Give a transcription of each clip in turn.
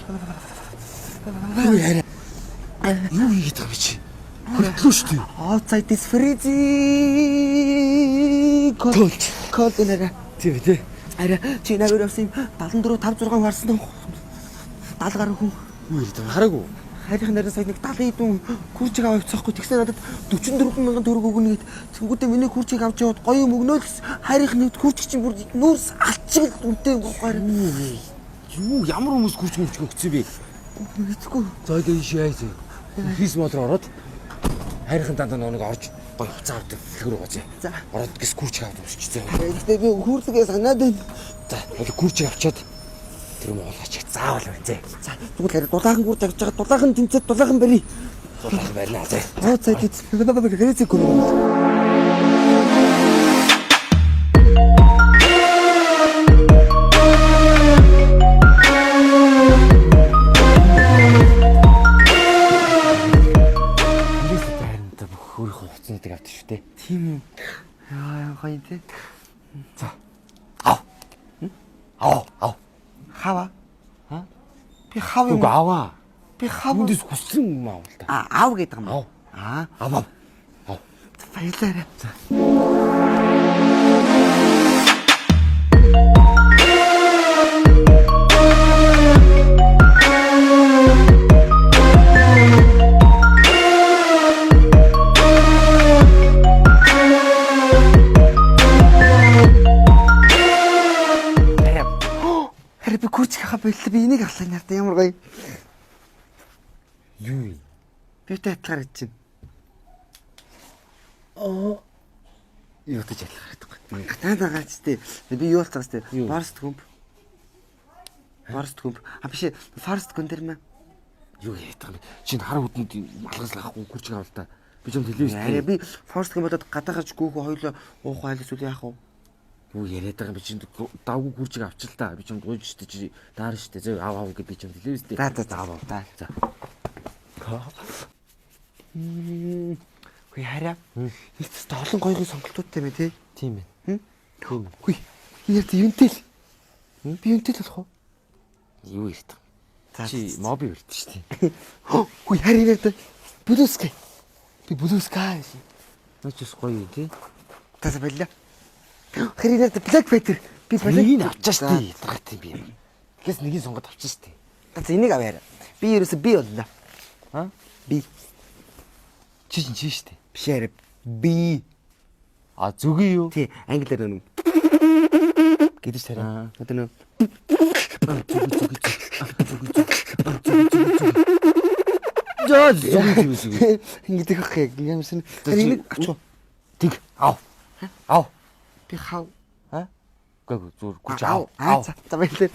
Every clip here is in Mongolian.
Юу яриа? Юу хийгээд байгаа би чи? Хөтлөө шүү дээ. Outside this freezing cold нэрэ. Тийм тий. Арай чи навэр явсан 74 5 6 харсан уу? 70 гаруй хүн. Юу яриад байгаа хараагүй. Хайрын нарийн сая нэг 70 хэдэн курчиг аваад явцгаахгүй тэгсэн надад 44 мянган төгрөг өгнө гэд. Тэнгүүдээ миний курчиг авч яваад гоё юм өгнөө л хайрын курчиг чинь бүр нүүрс алчиг үнтэй гоогоор. Юу ямар хүмүүс курчиг өгсөн бэ? Мэдгүй. За ингэ шийээ. Фис модоор ороод хайрын дандаа нэг орж гоё хуцаа авдаг дэлгэр угааж. За. Ороод гис курчиг аваад өмсчихсэн. Гэхдээ би хүүрсгээ санаад байна. За яг курчиг авчаад тэр юм олооч заавал байна. За тэгвэл дулаахан гүрж авч байгаа дулаахан тэмцээд дулаахан барий. Дулаахан барина. За. Outside this freezing cold. Хуцнуудыг авдаг шүү дээ. Тийм үү. Яа гоё тий. За. Ав. Ав. Хава. Ха? Би хав юм. Үгүй аваа. Би хав. Хүндэс хүссэн юм аа л да. Аав гэдэг юм Ав. Аа. Ав. Баярлалаа. За. Би курчиг хаа боллоо. Би энийг авлаа нарт ямар гоё. Юу вэ? Битэй адилгаар хийж чинь. Юу гэж ялгардаг вэ? Мангатаа дагач тээ. Би юу болтоос тээ. Юу? Forest Gump. Биш Forest Gump дэр мэ. Юу яриад байгаа юм бэ? Чинь хар хүдэнд малгаслахгүй курчиг авал та. Би ч юм телевиз. Арай би Forest Gump бодоод гадаагаж гүүхөө хоёлоо уух хайлс үл яах вэ? Юу яриад байгаа юм бэ? Чинь давгүй курчиг авчил та. Би ч юм гойж штэ чи даар штэ. Зөв ав гэж би ч юм телевиз дээр. За аав. За. Хөөе хараа. Их тест олон гоё сонголтуудтай мэ тий. Тийм ээ. Тийм. Хөөе. Ингээд юунтэй л. Би юунтэй л болох уу? Юу ярьдаг? Чи моби өрд штэ. Хөөе хараа яриад. Blue Sky. Би Blue Sky. Наач гоё тий. Тасаа байлаа. Харин Black Panther би Нэг авчаа штэ. Ядаргатай тийм би. Гэс нэгийг сонгоод авчаа штэ. За энийг авъя. Би ерөөсө би боллоо. Аа? Би Чи штэ. биш арай би. А зүгий юу? Тий, англиар нэг гэдэг тарай. Одоо нэг Зүгий. ингээд их яг юмсан. Энийг авч. Тэг. Ав. Би хав. Аа? Гүг зүр гүч Аа ав. за баярлалаа.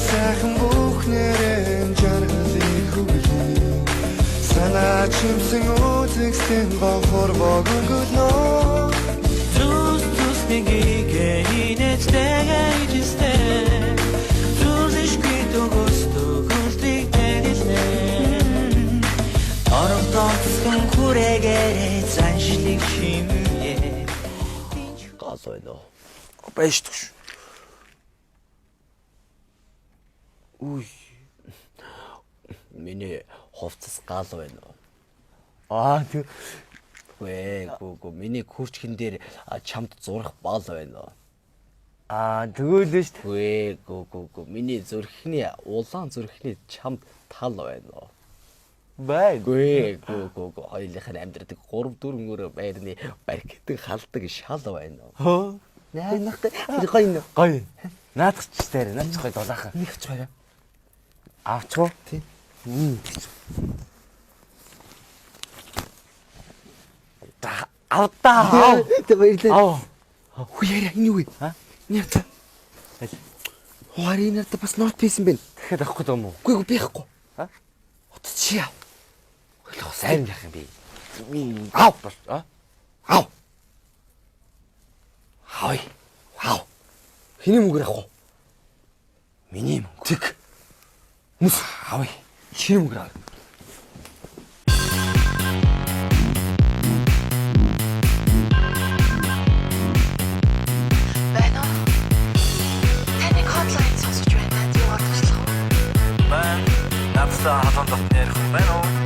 Сайхан бүхнэрэн жаргалыг хүлээн санаа чимсэн үзэгсэн гонхор богонгөлнө Трус нэгийгэнэцтэйгээ ижистэ Трусишгүй тогосто гүлтиг тэгэлнэ Орогдоцсон хүрэгээрээ заншлиг чимээ Гал байна уу? Байж тгш. Үгүй. Миний хувцас гал байна уу? Тэг. Гүү миний курчхэн дээр чамд зурах бал байна уу? Тэгвэл л шүү дээ. Гүү. Миний зүрхний улаан зүрхний чамд тал байна уу? Бай. Гүү. Хоёулынх нь амьдрдаг 3 4 өрөө байрны баркетыг халдаг шал байна уу? Нахтай. Гоё нэ. Гоё. Наадах ч дээр наач гоё дулаахан. Нэг ч гоё. Авчгүй. Тийм. Авдаа. Тэ баярлалаа. Ав. Хүү яа энэ юу вэ? Яа та. Хуаринаар та бас нот писэн бэ? Тэгэхэд авахгүй дөө мө. Үгүй би яахгүй. А? От чи яа. Сайн яах юм бэ? Ав. А? Ав. Хавь. Ав. Хиний мөнгөр авах уу? Миний мөнгө. Тэг. Мус хавь. Чиний мөнгөр авах. Байна уу? Таны хотлайн сонсож байна. Юу болчихлоо? Надтай хатан дотны ярих юм байна уу?